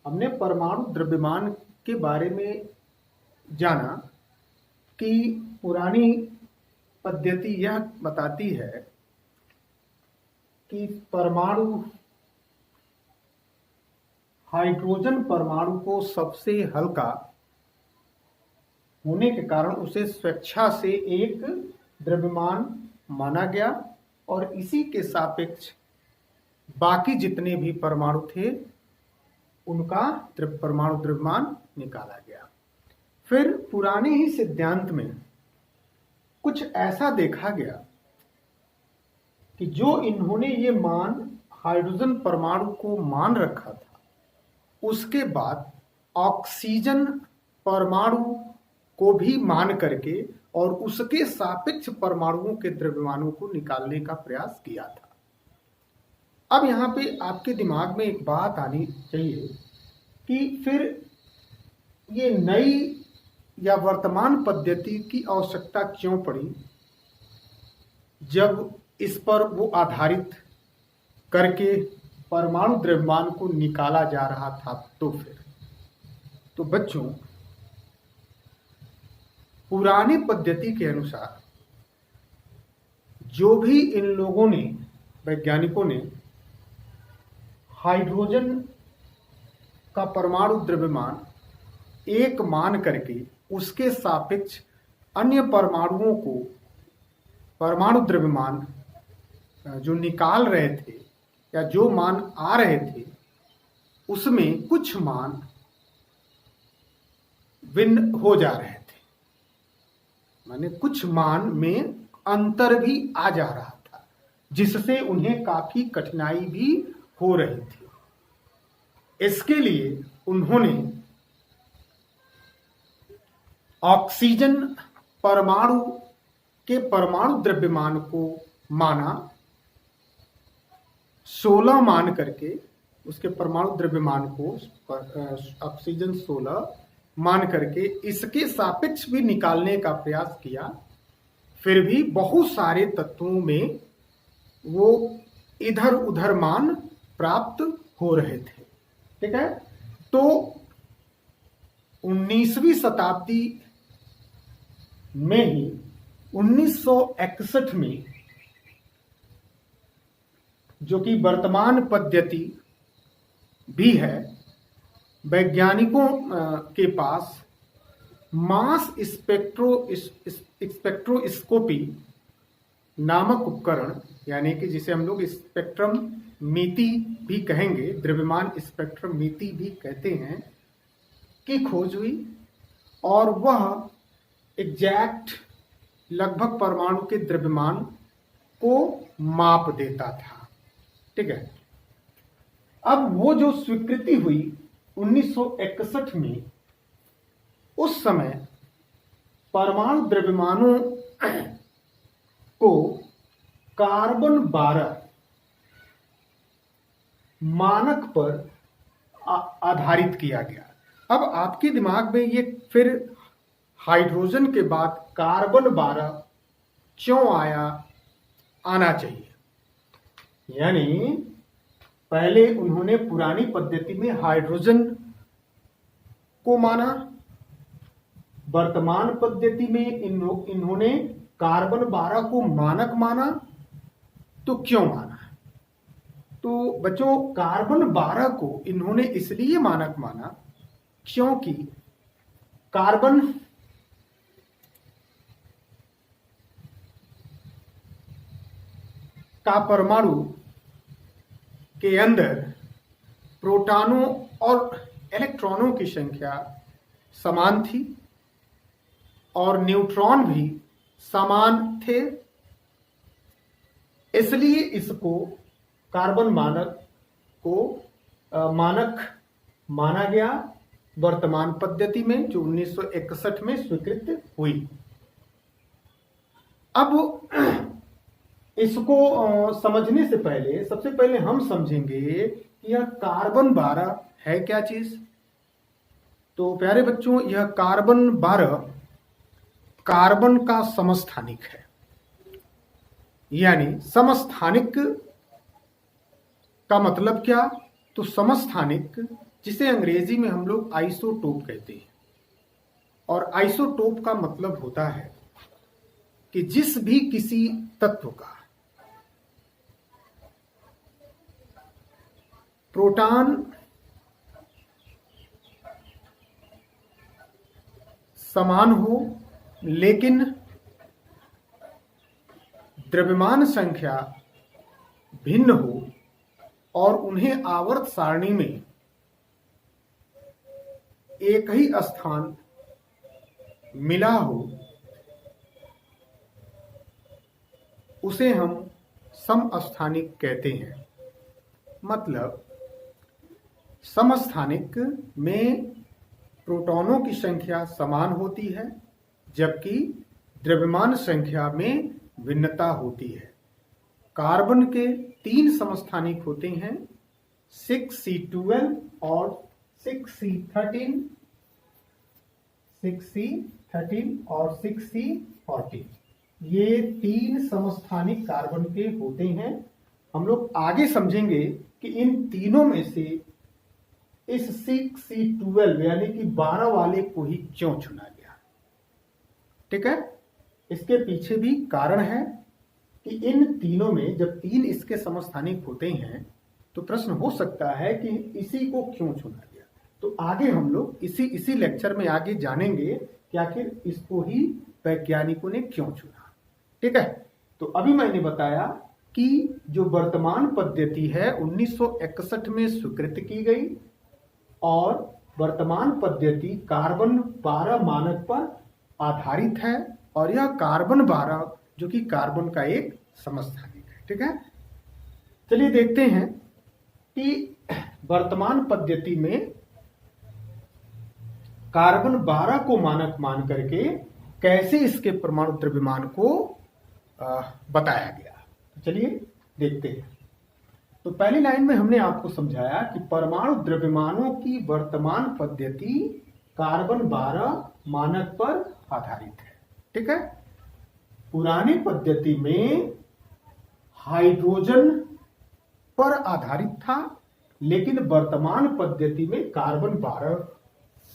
हमने परमाणु द्रव्यमान के बारे में जाना कि पुरानी पद्धति यह बताती है कि परमाणु हाइड्रोजन परमाणु को सबसे हल्का होने के कारण उसे स्वेच्छा से एक द्रव्यमान माना गया और इसी के सापेक्ष बाकी जितने भी परमाणु थे उनका परमाणु द्रव्यमान निकाला गया। फिर पुराने ही सिद्धांत में कुछ ऐसा देखा गया कि जो इन्होंने ये मान हाइड्रोजन परमाणु को मान रखा था, उसके बाद ऑक्सीजन परमाणु को भी मान करके और उसके सापेक्ष परमाणुओं के द्रव्यमानों को निकालने का प्रयास किया था। अब यहाँ पे आपके दिमाग में एक बात आनी चाहिए कि फिर ये नई या वर्तमान पद्धति की आवश्यकता क्यों पड़ी, जब इस पर वो आधारित करके परमाणु द्रव्यमान को निकाला जा रहा था। तो बच्चों, पुरानी पद्धति के अनुसार जो भी इन लोगों ने, वैज्ञानिकों ने हाइड्रोजन का परमाणु द्रव्यमान एक मान करके उसके सापेक्ष अन्य परमाणुओं को परमाणु द्रव्यमान जो निकाल रहे थे या जो मान आ रहे थे, उसमें कुछ मान भिन्न हो जा रहे थे, माने कुछ मान में अंतर भी आ जा रहा था, जिससे उन्हें काफी कठिनाई भी हो रही थी। इसके लिए उन्होंने ऑक्सीजन परमाणु के परमाणु द्रव्यमान को माना, 16 मान करके उसके परमाणु द्रव्यमान को ऑक्सीजन 16 मान करके इसके सापेक्ष भी निकालने का प्रयास किया। फिर भी बहुत सारे तत्वों में वो इधर उधर मान प्राप्त हो रहे थे। ठीक है, तो 19वीं शताब्दी में ही 1961 में, जो कि वर्तमान पद्धति भी है, वैज्ञानिकों के पास मास स्पेक्ट्रोस्कोपी नामक उपकरण, यानी कि जिसे हम लोग स्पेक्ट्रम मिति भी कहेंगे, द्रव्यमान स्पेक्ट्रम मिति भी कहते हैं, की खोज हुई और वह एग्जैक्ट लगभग परमाणु के द्रव्यमान को माप देता था। ठीक है, अब वो जो स्वीकृति हुई 1961 में, उस समय परमाणु द्रव्यमानों को कार्बन 12 मानक पर आधारित किया गया। अब आपके दिमाग में ये फिर हाइड्रोजन के बाद कार्बन 12 क्यों आना चाहिए? यानी पहले उन्होंने पुरानी पद्धति में हाइड्रोजन को माना, वर्तमान पद्धति में इन्होंने कार्बन 12 को मानक माना। तो क्यों माना? तो बच्चों, कार्बन 12 को इन्होंने इसलिए मानक माना क्योंकि कार्बन का परमाणु के अंदर प्रोटॉनों और इलेक्ट्रॉनों की संख्या समान थी और न्यूट्रॉन भी समान थे। इसलिए इसको कार्बन मानक माना गया वर्तमान पद्धति में, जो 1961 में स्वीकृत हुई। अब इसको समझने से पहले सबसे पहले हम समझेंगे कि यह कार्बन 12 है क्या चीज। तो प्यारे बच्चों, यह कार्बन 12 कार्बन का समस्थानिक है, यानी समस्थानिक का मतलब क्या? तो समस्थानिक जिसे अंग्रेजी में हम लोग आइसोटोप कहते हैं। और आइसोटोप का मतलब होता है कि जिस भी किसी तत्व का प्रोटॉन समान हो लेकिन द्रव्यमान संख्या भिन्न हो और उन्हें आवर्त सारणी में एक ही स्थान मिला हो, उसे हम समस्थानिक कहते हैं। मतलब समस्थानिक में प्रोटॉनों की संख्या समान होती है जबकि द्रव्यमान संख्या में भिन्नता होती है। कार्बन के 3 समस्थानिक होते हैं, 6C12 और 6C13 और 6C14। ये 3 समस्थानिक कार्बन के होते हैं। हम लोग आगे समझेंगे कि इन तीनों में से इस 6C12 यानी कि 12 वाले को ही क्यों चुना गया। ठीक है, इसके पीछे भी कारण है कि इन तीनों में जब 3 इसके समस्थानिक होते हैं तो प्रश्न हो सकता है कि इसी को क्यों चुना गया। तो आगे हम लोग इसी लेक्चर में आगे जानेंगे कि आखिर इसको ही वैज्ञानिकों ने क्यों चुना। ठीक है, तो अभी मैंने बताया कि जो वर्तमान पद्धति है 1961 में स्वीकृत की गई और वर्तमान पद्धति कार्बन 12 मानक पर आधारित है और यह कार्बन 12 जो कि कार्बन का एक समस्थानिक है। ठीक है, चलिए देखते हैं कि वर्तमान पद्धति में कार्बन 12 को मानक मान करके कैसे इसके परमाणु द्रव्यमान को बताया गया। चलिए देखते हैं। तो पहली लाइन में हमने आपको समझाया कि परमाणु द्रव्यमानों की वर्तमान पद्धति कार्बन 12 मानक पर आधारित है। ठीक है, पुरानी पद्धति में हाइड्रोजन पर आधारित था लेकिन वर्तमान पद्धति में कार्बन 12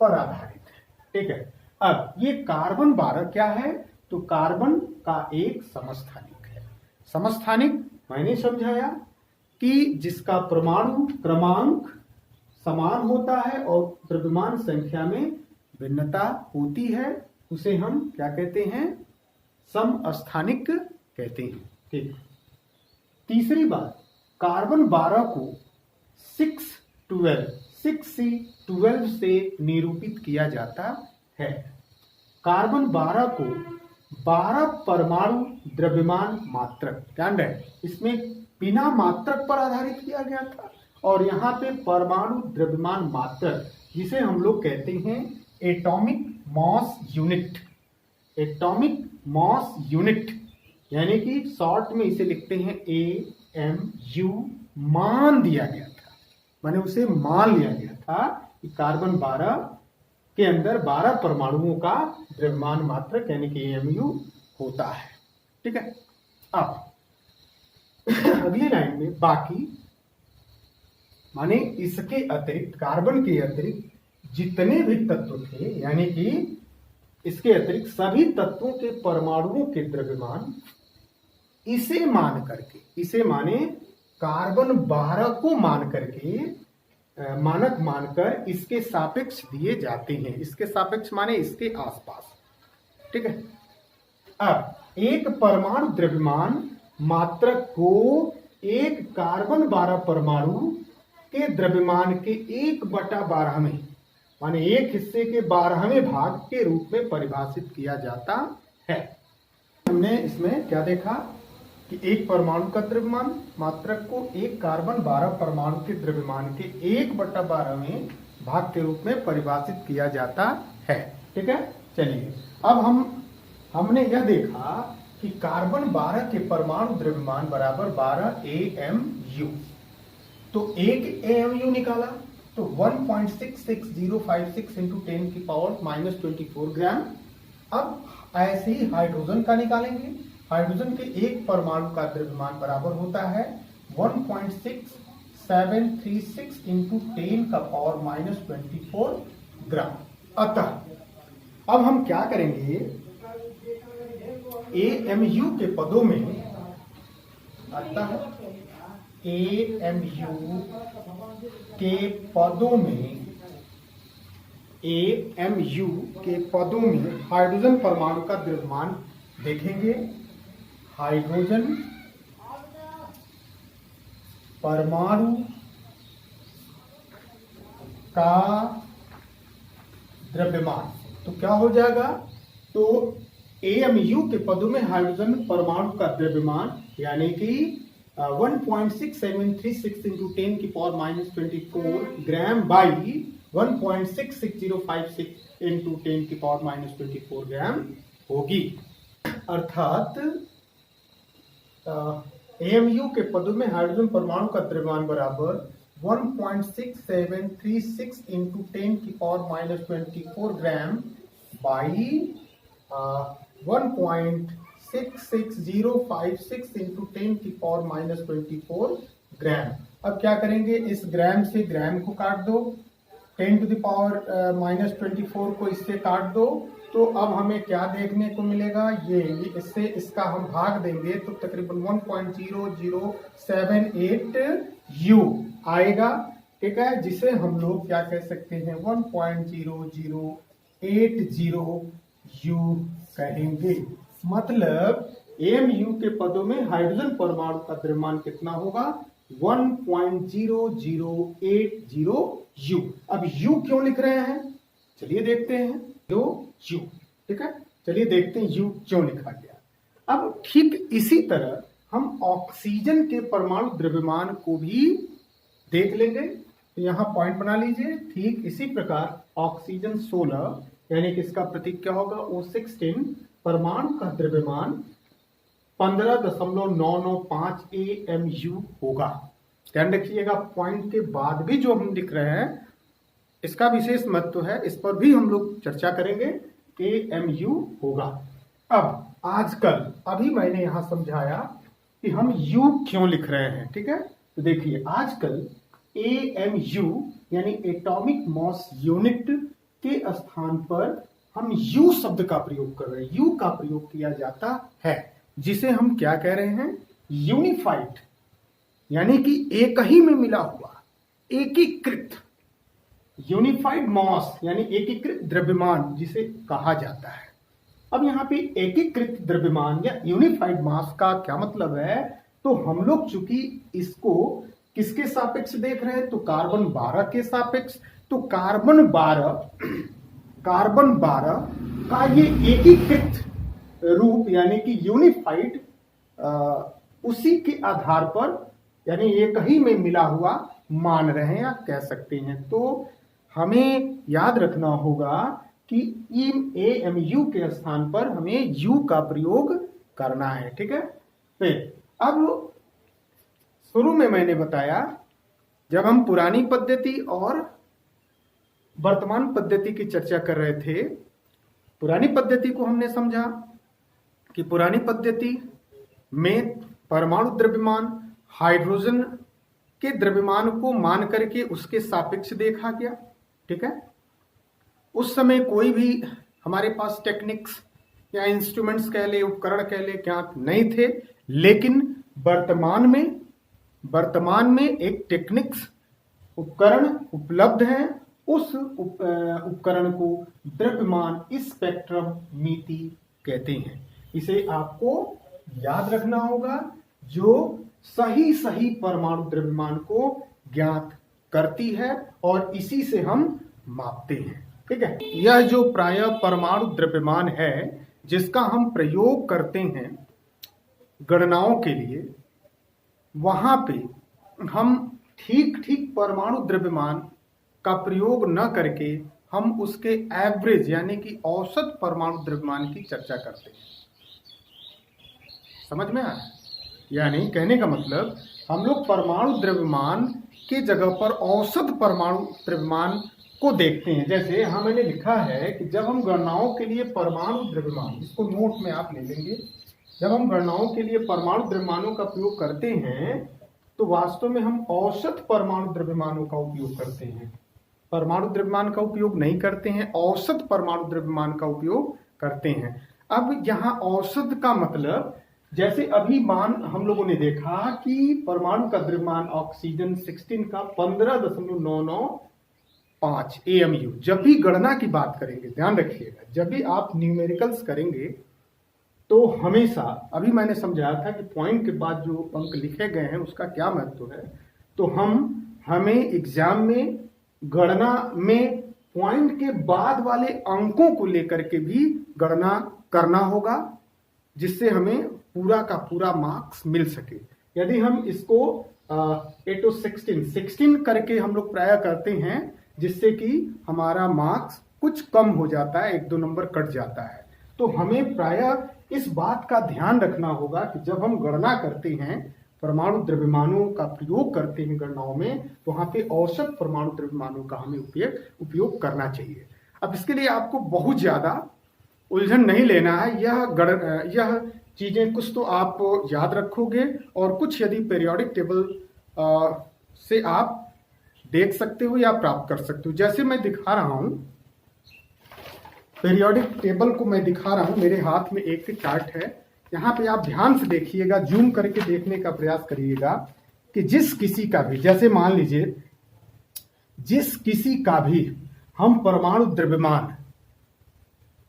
पर आधारित है। ठीक है, अब ये कार्बन 12 क्या है, तो कार्बन का एक समस्थानिक है। समस्थानिक मैंने समझाया कि जिसका परमाणु क्रमांक समान होता है और द्रव्यमान संख्या में भिन्नता होती है, उसे हम क्या कहते हैं, समस्थानिक कहते हैं। ठीक, तीसरी बात, कार्बन 12 को 6C12 से निरूपित किया जाता है। कार्बन 12 को 12 परमाणु द्रव्यमान मात्रक, ध्यान रहे इसमें बिना मात्रक पर आधारित किया गया था और यहाँ पे परमाणु द्रव्यमान मात्रक जिसे हम लोग कहते हैं atomic mass unit. Atomic mass unit यानी कि शॉर्ट में इसे लिखते हैं AMU, मान दिया गया था, माने उसे मान लिया गया था कि कार्बन 12 के अंदर 12 परमाणुओं का द्रव्यमान मात्रक यानी कि AMU होता है। ठीक है, अब अगली लाइन में बाकी माने इसके अतिरिक्त, कार्बन के अतिरिक्त जितने भी तत्व थे यानी कि इसके अतिरिक्त सभी तत्वों के परमाणुओं के द्रव्यमान इसे मान करके, इसे माने कार्बन 12 को मान करके मानक मानकर इसके सापेक्ष दिए जाते हैं। इसके सापेक्ष माने इसके आसपास। ठीक है, अब एक परमाणु द्रव्यमान मात्रक को एक कार्बन 12 परमाणु के द्रव्यमान के 1/12 में माने एक हिस्से के 12वें भाग के रूप में परिभाषित किया जाता है। हमने इसमें क्या देखा कि एक परमाणु का द्रव्यमान मात्रक को एक कार्बन 12 परमाणु के द्रव्यमान के 1/12वें भाग के रूप में परिभाषित किया जाता है। ठीक है, चलिए अब हमने यह देखा कि कार्बन 12 के परमाणु द्रव्यमान बराबर 12 AMU। तो एक AMU निकाला तो 1.66056 इंटू 10⁻⁻24 ग्राम। अब ऐसे ही हाइड्रोजन का निकालेंगे। हाइड्रोजन के एक परमाणु का द्रव्यमान बराबर होता है 1.6 736 इंटू 10⁻⁻24 ग्राम। अतः अब हम क्या करेंगे, AMU के पदों में, अतः AMU के पदों में, AMU के पदों में हाइड्रोजन परमाणु का द्रव्यमान देखेंगे। हाइड्रोजन परमाणु का द्रव्यमान तो क्या हो जाएगा, तो AMU के पदों में हाइड्रोजन परमाणु का द्रव्यमान यानी कि 1.6736 इंटू 10⁻⁻24 ग्राम बाई 1.66056 इंटू 10⁻⁻24 ग्राम होगी। अर्थात AMU के पदों में हाइड्रोजन परमाणु का द्रव्यमान बराबर 1.6736 इंटू 10⁻⁻24 ग्राम बाई 1.66056 इंटू 10⁻⁻24 ग्राम। अब क्या करेंगे, इस ग्राम से ग्राम को काट दो, 10⁻⁻24 को इससे काट दो, तो अब हमें क्या देखने को मिलेगा, ये इससे इसका हम भाग देंगे तो तकरीबन 1.0078 U आएगा। ठीक है, जिसे हम लोग क्या कह सकते हैं, 1.0080 U कहेंगे। मतलब AMU के पदों में हाइड्रोजन परमाणु का द्रव्यमान कितना होगा, 1.0080 U। अब U क्यों लिख रहे हैं, चलिए देखते हैं। U, ठीक है, चलिए देखते हैं U क्यों लिखा गया। अब ठीक इसी तरह हम ऑक्सीजन के परमाणु द्रव्यमान को भी देख लेंगे, तो यहाँ पॉइंट बना लीजिए। ठीक इसी प्रकार ऑक्सीजन 16 यानी कि इसका प्रतीक क्या होगा, O16 परमाणु का द्रव्यमान 15.995 AMU होगा। ध्यान रखिएगा, पॉइंट के बाद भी जो हम लिख रहे हैं इसका विशेष महत्व है, इस पर भी हम लोग चर्चा करेंगे। AMU होगा। अब आजकल अभी मैंने यहां समझाया कि हम U क्यों लिख रहे हैं। ठीक है, तो देखिए आजकल AMU यानी एटॉमिक मास यूनिट के स्थान पर हम U शब्द का प्रयोग कर रहे हैं। U का प्रयोग किया जाता है, जिसे हम क्या कह रहे हैं, यूनिफाइड यानी कि एक ही में मिला हुआ, एकीकृत, यूनिफाइड मास यानी एकीकृत द्रव्यमान जिसे कहा जाता है। अब यहाँ पे एकीकृत द्रव्यमान या यूनिफाइड मास का क्या मतलब है, तो हम लोग चूंकि इसको किसके सापेक्ष देख रहे हैं, तो कार्बन 12 के सापेक्ष। तो कार्बन 12 का ये एकीकृत रूप यानी कि यूनिफाइड, उसी के आधार पर यानी एक ही में मिला हुआ मान रहे हैं या कह सकते हैं। तो हमें याद रखना होगा कि AMU के स्थान पर हमें U का प्रयोग करना है। ठीक है, फिर अब शुरू में मैंने बताया, जब हम पुरानी पद्धति और वर्तमान पद्धति की चर्चा कर रहे थे, पुरानी पद्धति को हमने समझा कि पुरानी पद्धति में परमाणु द्रव्यमान हाइड्रोजन के द्रव्यमान को मान करके उसके सापेक्ष देखा गया। ठीक है, उस समय कोई भी हमारे पास टेक्निक्स या इंस्ट्रूमेंट्स कह ले, उपकरण कह ले, क्या नहीं थे। लेकिन वर्तमान में एक टेक्निक्स उपकरण उपलब्ध है। उस उपकरण को द्रव्यमान स्पेक्ट्रोमीटर कहते हैं। इसे आपको याद रखना होगा, जो सही परमाणु द्रव्यमान को ज्ञात करती है और इसी से हम मापते हैं। ठीक है, यह जो प्रायः परमाणु द्रव्यमान है जिसका हम प्रयोग करते हैं गणनाओं के लिए, वहां पे हम ठीक परमाणु द्रव्यमान का प्रयोग न करके हम उसके एवरेज यानी कि औसत परमाणु द्रव्यमान की चर्चा करते हैं। समझ में आया? यानी कहने का मतलब, हम लोग परमाणु द्रव्यमान के जगह पर औसत परमाणु द्रव्यमान को देखते हैं। जैसे यहाँ मैंने लिखा है कि जब हम गणनाओं के लिए परमाणु द्रव्यमान, इसको नोट में आप ले लेंगे, जब हम गणनाओं के लिए परमाणु द्रव्यमानों का प्रयोग करते हैं तो वास्तव में हम औसत परमाणु द्रव्यमानों का उपयोग करते हैं, परमाणु द्रव्यमान का उपयोग नहीं करते हैं, औसत परमाणु द्रव्यमान का उपयोग करते हैं। अब यहाँ औसत का मतलब, जैसे अभी मान हम लोगों ने देखा कि परमाणु का द्रव्यमान ऑक्सीजन 16 का 15.995 AMU। जब भी गणना की बात करेंगे, ध्यान रखिएगा, जब भी आप न्यूमेरिकल्स करेंगे तो हमेशा, अभी मैंने समझाया था कि पॉइंट के बाद जो अंक लिखे गए हैं उसका क्या महत्व है, तो हमें एग्जाम में गणना में पॉइंट के बाद वाले अंकों को लेकर के भी गणना करना होगा, जिससे हमें पूरा का पूरा मार्क्स मिल सके। यदि हम इसको 8 to 16 करके हम लोग प्राय करते हैं, जिससे कि हमारा मार्क्स कुछ कम हो जाता है, 1-2 नंबर कट जाता है। तो हमें प्राय इस बात का ध्यान रखना होगा कि जब हम गणना करते हैं, परमाणु द्रव्यमानों का प्रयोग करते हैं गणनाओं में, तो वहां पे औसत परमाणु द्रव्यमानों का हमें उपयोग करना चाहिए। अब इसके लिए आपको बहुत ज्यादा उलझन नहीं लेना है, यह चीजें कुछ तो आप याद रखोगे और कुछ यदि पीरियोडिक टेबल से आप देख सकते हो या प्राप्त कर सकते हो। जैसे मैं दिखा रहा हूं, पीरियोडिक टेबल को मैं दिखा रहा हूं, मेरे हाथ में एक चार्ट है, यहाँ पे आप ध्यान से देखिएगा, जूम करके देखने का प्रयास करिएगा कि जिस किसी का भी, जैसे मान लीजिए जिस किसी का भी हम परमाणु द्रव्यमान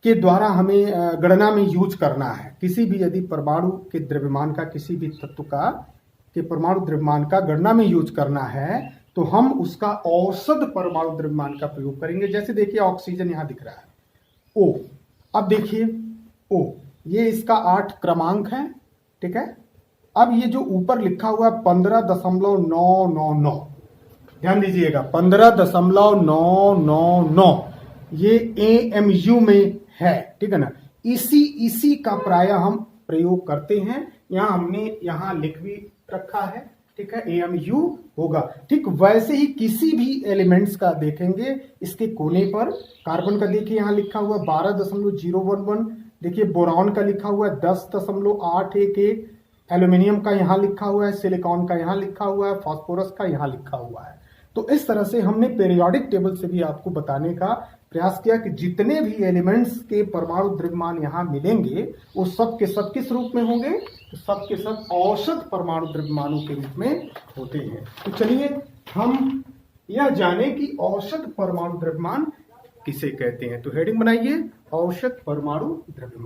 के द्वारा हमें गणना में यूज करना है, किसी भी यदि परमाणु के द्रव्यमान का, किसी भी तत्व का के परमाणु द्रव्यमान का गणना में यूज करना है, तो हम उसका औसत परमाणु द्रव्यमान का प्रयोग करेंगे। जैसे देखिए ऑक्सीजन यहाँ दिख रहा है O, अब देखिए O, ये इसका 8 क्रमांक है, ठीक है। अब ये जो ऊपर लिखा हुआ है 15.999, ध्यान दीजिएगा 15.999, ये AMU में है, ठीक है ना। इसी का प्राय हम प्रयोग करते हैं। यहाँ हमने यहाँ लिख भी रखा है, ठीक है, AMU होगा। ठीक वैसे ही किसी भी एलिमेंट्स का देखेंगे, इसके कोने पर कार्बन का देखिए यहाँ लिखा हुआ 12.011, देखिए बोरॉन का लिखा हुआ है 10.811, एल्यूमिनियम का यहाँ लिखा हुआ है, सिलिकॉन का यहाँ लिखा हुआ है, फास्फोरस का यहाँ लिखा हुआ है। तो इस तरह से हमने पीरियोडिक टेबल से भी आपको बताने का प्रयास किया कि जितने भी एलिमेंट्स के परमाणु द्रव्यमान यहाँ मिलेंगे वो सब के सब किस रूप में होंगे, तो सब के सब औसत परमाणु द्रव्यमानों के रूप में होते हैं। तो चलिए हम यह जाने कि औसत परमाणु द्रव्यमान किसे कहते हैं। तो हेडिंग बनाइए, औसत परमाणु द्रव्यमान।